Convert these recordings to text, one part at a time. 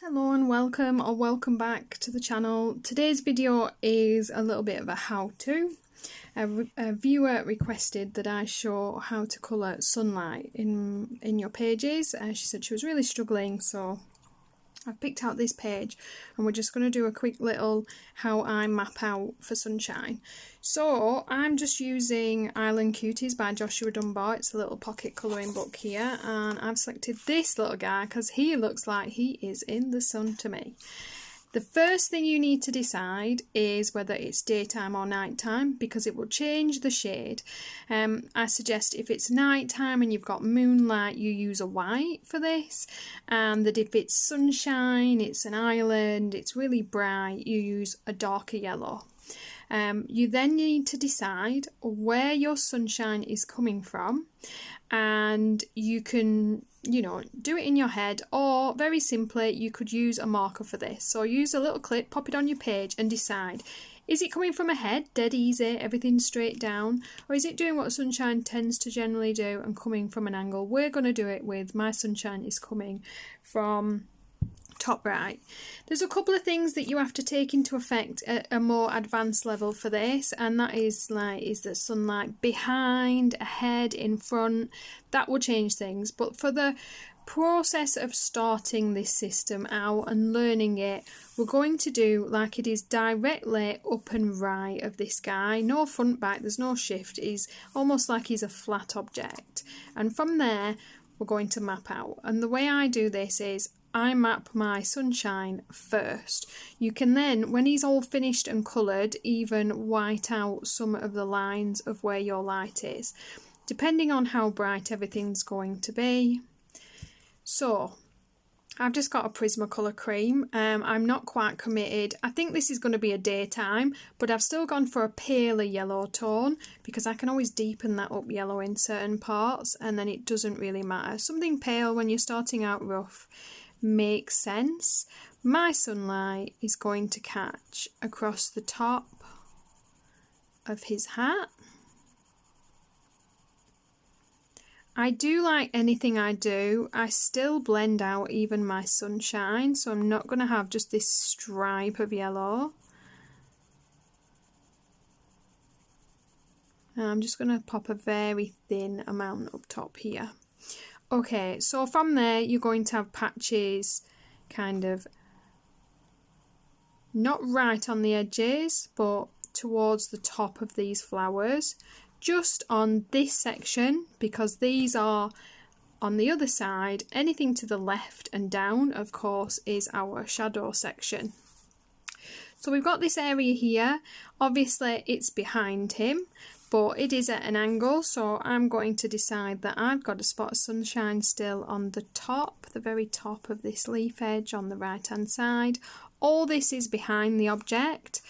Hello and welcome or welcome back to the channel. Today's video is a little bit of a how-to. A viewer requested that I show how to colour sunlight in your pages. She said she was really struggling, so I've picked out this page and we're just going to do a quick little how I map out for sunshine. So I'm just using Island Cuties by Joshua Dunbar. It's a little pocket colouring book here, and I've selected this little guy because he looks like he is in the sun to me. The first thing you need to decide is whether it's daytime or nighttime, because it will change the shade. I suggest if it's nighttime and you've got moonlight, you use a white for this, and that if it's sunshine, it's an island, it's really bright, you use a darker yellow. You then need to decide where your sunshine is coming from, and you can do it in your head, or very simply you could use a marker for this. So use a little clip, pop it on your page and decide, is it coming from a head, dead easy, everything straight down, or is it doing what sunshine tends to generally do and coming from an angle? We're going to do it with my sunshine is coming from top right. There's a couple of things that you have to take into effect at a more advanced level for this, and that is the sunlight behind, ahead, in front. That will change things, but for the process of starting this system out and learning it, we're going to do like it is directly up and right of this guy, no front back, there's no shift, he's almost like he's a flat object, and from there we're going to map out. And the way I do this is I map my sunshine first. You can then, when he's all finished and coloured, even white out some of the lines of where your light is, depending on how bright everything's going to be. So I've just got a Prismacolor cream. I'm not quite committed. I think this is going to be a daytime, but I've still gone for a paler yellow tone because I can always deepen that up yellow in certain parts, and then it doesn't really matter. Something pale when you're starting out rough makes sense. My sunlight is going to catch across the top of his hat. I do, like anything I do, I still blend out even my sunshine, so I'm not going to have just this stripe of yellow. And I'm just going to pop a very thin amount up top here. Okay, so from there you're going to have patches kind of not right on the edges, but towards the top of these flowers, just on this section, because these are on the other side. Anything to the left and down, of course, is our shadow section. So we've got this area here. Obviously it's behind him, but it is at an angle, so I'm going to decide that I've got a spot of sunshine still on the top, the very top of this leaf edge on the right hand side. All this is behind the object.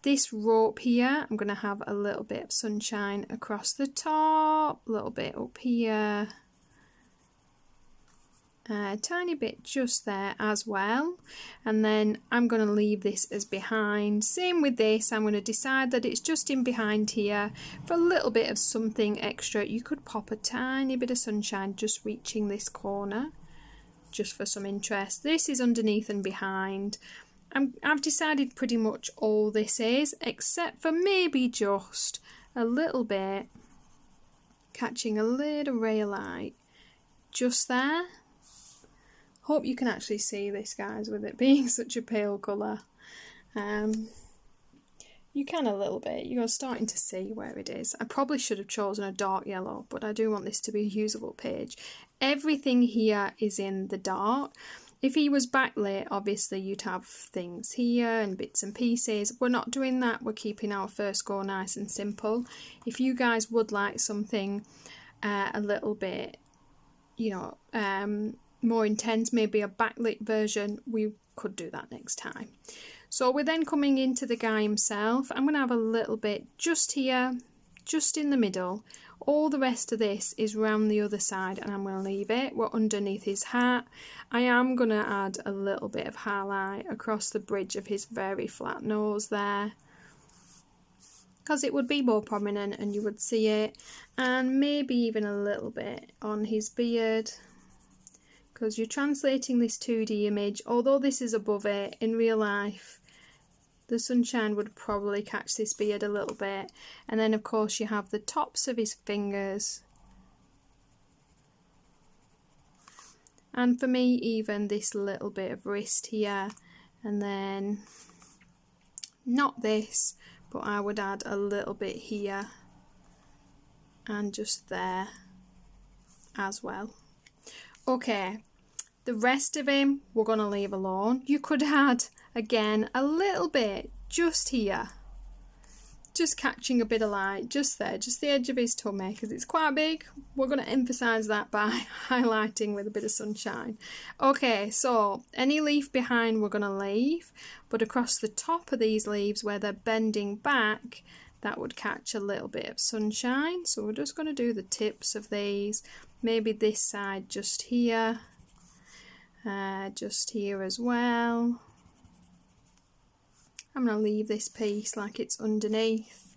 This rope here, I'm going to have a little bit of sunshine across the top, a little bit up here, a tiny bit just there as well, and then I'm going to leave this as behind. Same with this, I'm going to decide that it's just in behind here for a little bit of something extra. You could pop a tiny bit of sunshine just reaching this corner just for some interest. This is underneath and behind. I've decided pretty much all this is, except for maybe just a little bit catching a little ray of light just there. Hope you can actually see this, guys, with it being such a pale colour. You can a little bit, you're starting to see where it is. I probably should have chosen a dark yellow, but I do want this to be a usable page. Everything here is in the dark. If he was backlit, obviously you'd have things here and bits and pieces. We're not doing that, we're keeping our first go nice and simple. If you guys would like something a little bit, more intense, maybe a backlit version, we could do that next time. So we're then coming into the guy himself. I'm going to have a little bit just here, just in the middle. All the rest of this is round the other side, and I'm going to leave it. We're underneath his hat. I am going to add a little bit of highlight across the bridge of his very flat nose there, because it would be more prominent and you would see it, and maybe even a little bit on his beard, because you're translating this 2D image. Although this is above it, in real life the sunshine would probably catch this beard a little bit. And then of course you have the tops of his fingers, and for me even this little bit of wrist here, and then not this, but I would add a little bit here and just there as well. Okay, the rest of him we're going to leave alone. You could add again a little bit just here, just catching a bit of light just there, just the edge of his tummy, because it's quite big. We're going to emphasize that by highlighting with a bit of sunshine. Okay, so any leaf behind we're going to leave, but across the top of these leaves where they're bending back, that would catch a little bit of sunshine. So we're just going to do the tips of these, maybe this side just here as well. I'm going to leave this piece like it's underneath.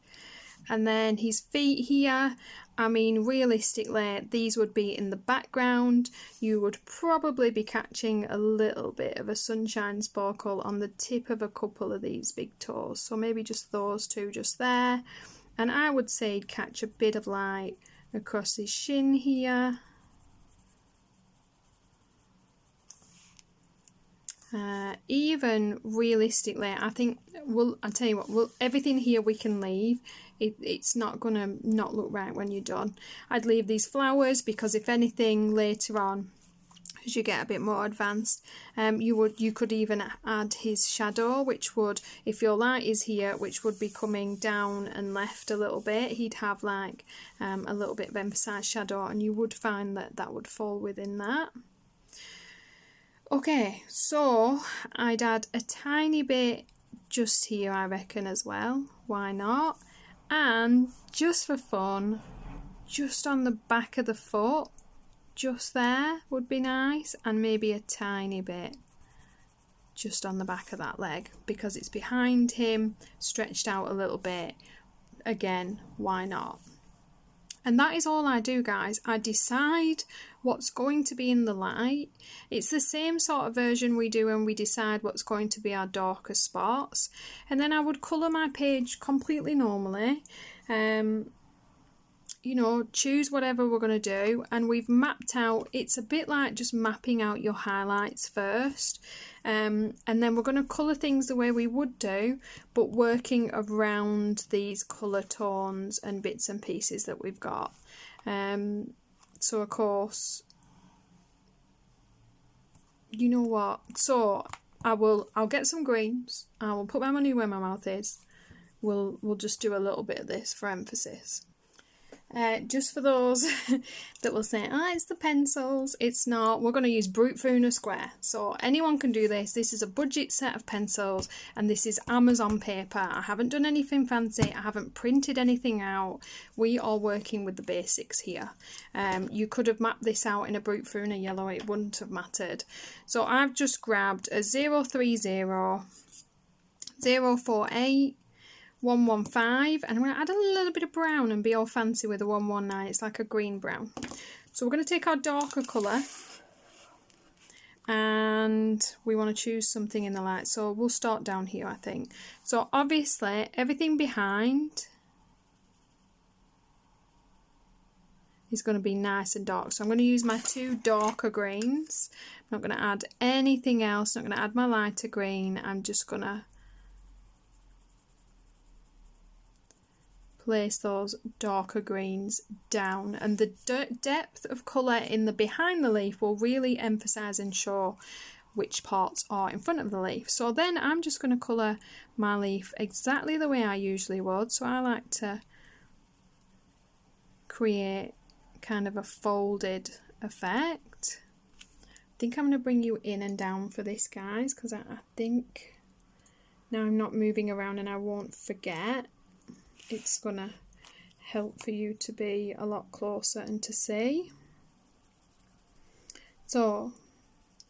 And then his feet here, I mean realistically these would be in the background. You would probably be catching a little bit of a sunshine sparkle on the tip of a couple of these big toes, so maybe just those two just there. And I would say catch a bit of light across his shin here. Even realistically, I think I'll tell you what, everything here we can leave. It's not gonna not look right when you're done. I'd leave these flowers because if anything later on, as you get a bit more advanced, you could even add his shadow, which would, if your light is here, which would be coming down and left a little bit, he'd have like a little bit of emphasized shadow, and you would find that would fall within that. Okay, so I'd add a tiny bit just here, I reckon, as well. Why not? And just for fun, just on the back of the foot, just there would be nice, and maybe a tiny bit just on the back of that leg because it's behind him, stretched out a little bit. Again, why not? And that is all I do, guys. I decide what's going to be in the light. It's the same sort of version we do when we decide what's going to be our darker spots. And then I would colour my page completely normally. You know, choose whatever we're going to do, and we've mapped out, it's a bit like just mapping out your highlights first, and then we're going to colour things the way we would do, but working around these colour tones and bits and pieces that we've got. So of course, you know what, so I'll get some greens, I will put my money where my mouth is, we'll just do a little bit of this for emphasis. Just for those that will say, it's the pencils, it's not. We're going to use Brutfuner Square, so anyone can do this. This is a budget set of pencils, and this is Amazon paper. I haven't done anything fancy, I haven't printed anything out. We are working with the basics here. You could have mapped this out in a Brutfuner yellow, it wouldn't have mattered. So I've just grabbed a 030, 048, 115, and I'm going to add a little bit of brown and be all fancy with a 119. It's like a green brown. So we're going to take our darker colour and we want to choose something in the light. So we'll start down here, I think. So obviously everything behind is going to be nice and dark. So I'm going to use my two darker greens. I'm not going to add anything else. I'm not going to add my lighter green. I'm just going to place those darker greens down, and the depth of colour in the behind the leaf will really emphasise and show which parts are in front of the leaf. So then I'm just going to colour my leaf exactly the way I usually would. So I like to create kind of a folded effect. I think I'm going to bring you in and down for this, guys, because I think now I'm not moving around and I won't forget. It's going to help for you to be a lot closer and to see. So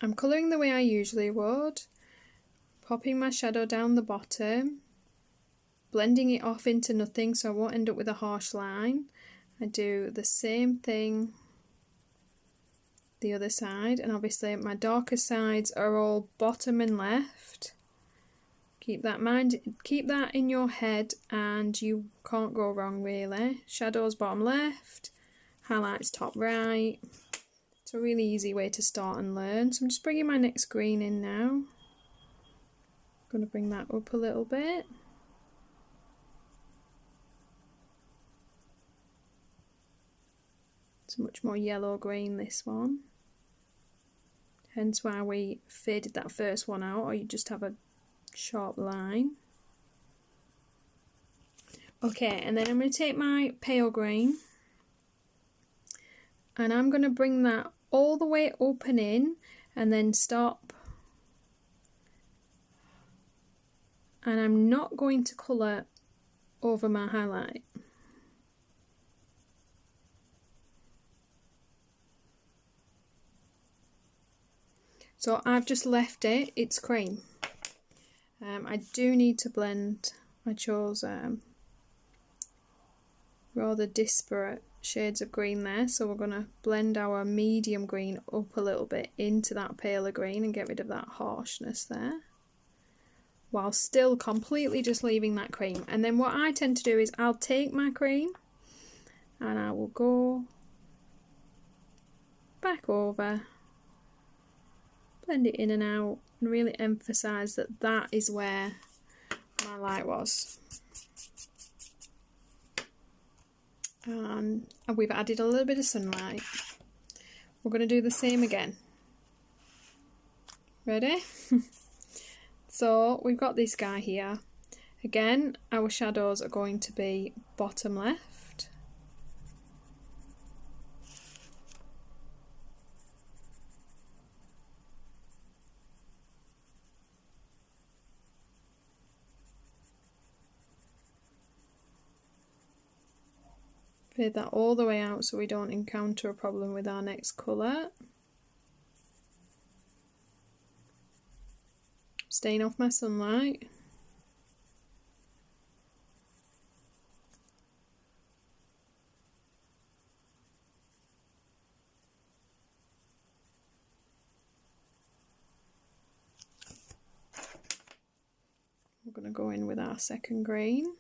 I'm colouring the way I usually would, popping my shadow down the bottom, blending it off into nothing so I won't end up with a harsh line. I do the same thing the other side, and obviously my darker sides are all bottom and left. Keep that in your head and you can't go wrong really. Shadows bottom left, highlights top right. It's a really easy way to start and learn. So I'm just bringing my next green in now. I'm going to bring that up a little bit. It's much more yellow green, this one. Hence why we faded that first one out, or you just have a sharp line. Okay, and then I'm going to take my pale green and I'm going to bring that all the way up and in and then stop. And I'm not going to colour over my highlight. So I've just left it, it's cream. I do need to blend. I chose rather disparate shades of green there, so we're going to blend our medium green up a little bit into that paler green and get rid of that harshness there, while still completely just leaving that cream. And then what I tend to do is I'll take my cream and I will go back over, blend it in and out, and really emphasise that that is where my light was. And we've added a little bit of sunlight. We're going to do the same again. Ready? So we've got this guy here. Again, our shadows are going to be bottom left. Fade that all the way out so we don't encounter a problem with our next colour. Staying off my sunlight. We're going to go in with our second green.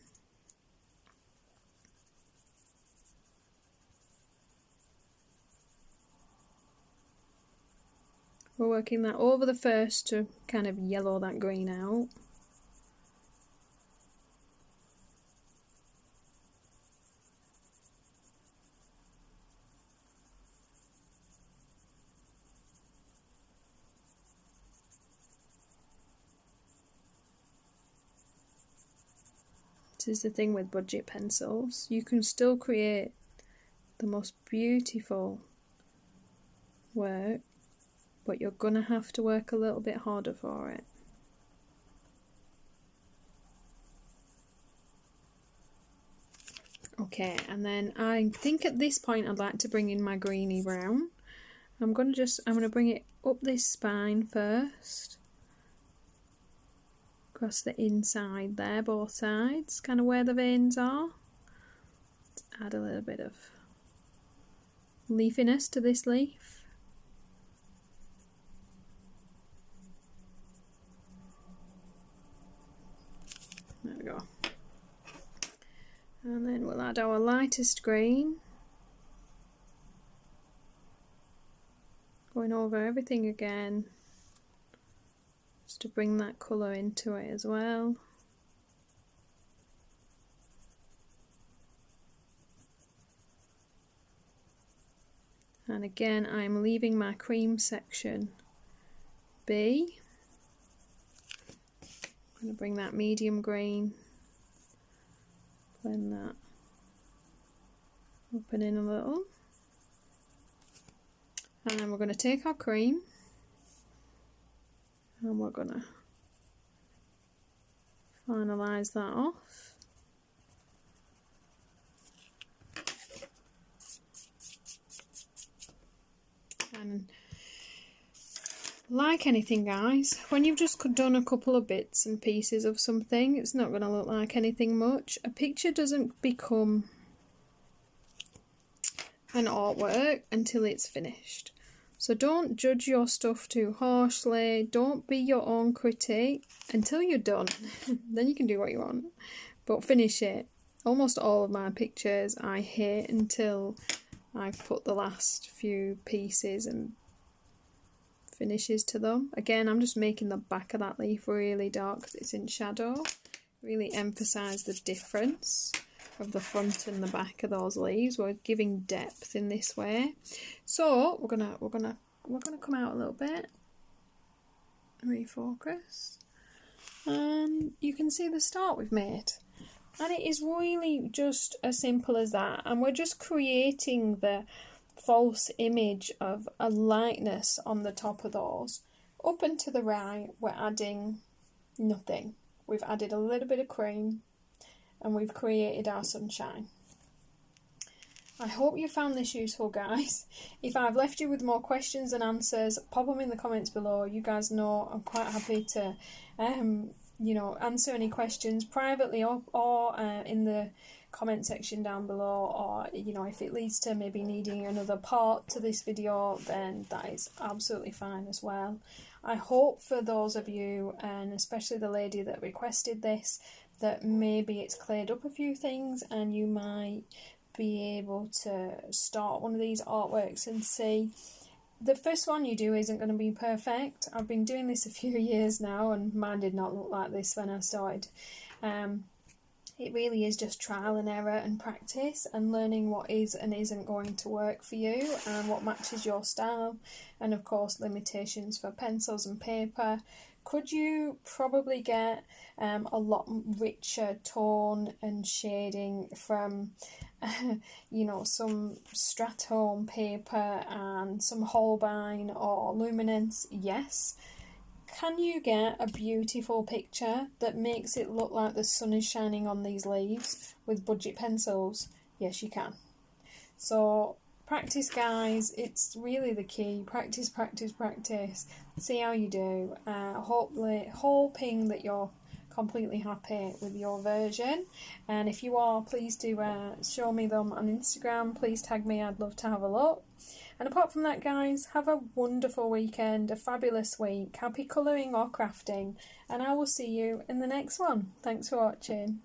We're working that over the first to kind of yellow that green out. This is the thing with budget pencils. You can still create the most beautiful work, but you're gonna have to work a little bit harder for it. Okay, and then I think at this point I'd like to bring in my greeny brown. I'm gonna bring it up this spine first, across the inside there, both sides, kind of where the veins are. Let's add a little bit of leafiness to this leaf. There we go. And then we'll add our lightest green. Going over everything again, just to bring that colour into it as well. And again, I'm leaving my cream section be. I'm going to bring that medium green, blend that up and in a little, and then we're going to take our cream and we're going to finalise that off. And like anything, guys, when you've just done a couple of bits and pieces of something, it's not going to look like anything much. A picture doesn't become an artwork until it's finished. So don't judge your stuff too harshly. Don't be your own critic until you're done. Then you can do what you want. But finish it. Almost all of my pictures I hate until I've put the last few pieces and finishes to them. Again, I'm just making the back of that leaf really dark because it's in shadow. Really emphasise the difference of the front and the back of those leaves. We're giving depth in this way. So we're gonna come out a little bit, refocus, and you can see the start we've made. And it is really just as simple as that. And we're just creating the false image of a lightness on the top of those. Up and to the right, we're adding nothing. We've added a little bit of cream and we've created our sunshine. I hope you found this useful, guys. If I've left you with more questions and answers, pop them in the comments below. You guys know I'm quite happy to answer any questions privately or in the comment section down below, or if it leads to maybe needing another part to this video, then that is absolutely fine as well. I hope for those of you, and especially the lady that requested this, that maybe it's cleared up a few things and you might be able to start one of these artworks and see. The first one you do isn't going to be perfect. I've been doing this a few years now and mine did not look like this when I started. It really is just trial and error and practice and learning what is and isn't going to work for you and what matches your style, and of course limitations for pencils and paper. Could you probably get a lot richer tone and shading from some Stratone paper and some Holbein or Luminance? Yes. Can you get a beautiful picture that makes it look like the sun is shining on these leaves with budget pencils? Yes, you can. So practice, guys. It's really the key. Practice, practice, practice. See how you do. Hoping that you're completely happy with your version, and if you are, please do show me them on Instagram. Please tag me. I'd love to have a look. And apart from that, guys, have a wonderful weekend, a fabulous week. Happy colouring or crafting, and I will see you in the next one. Thanks for watching.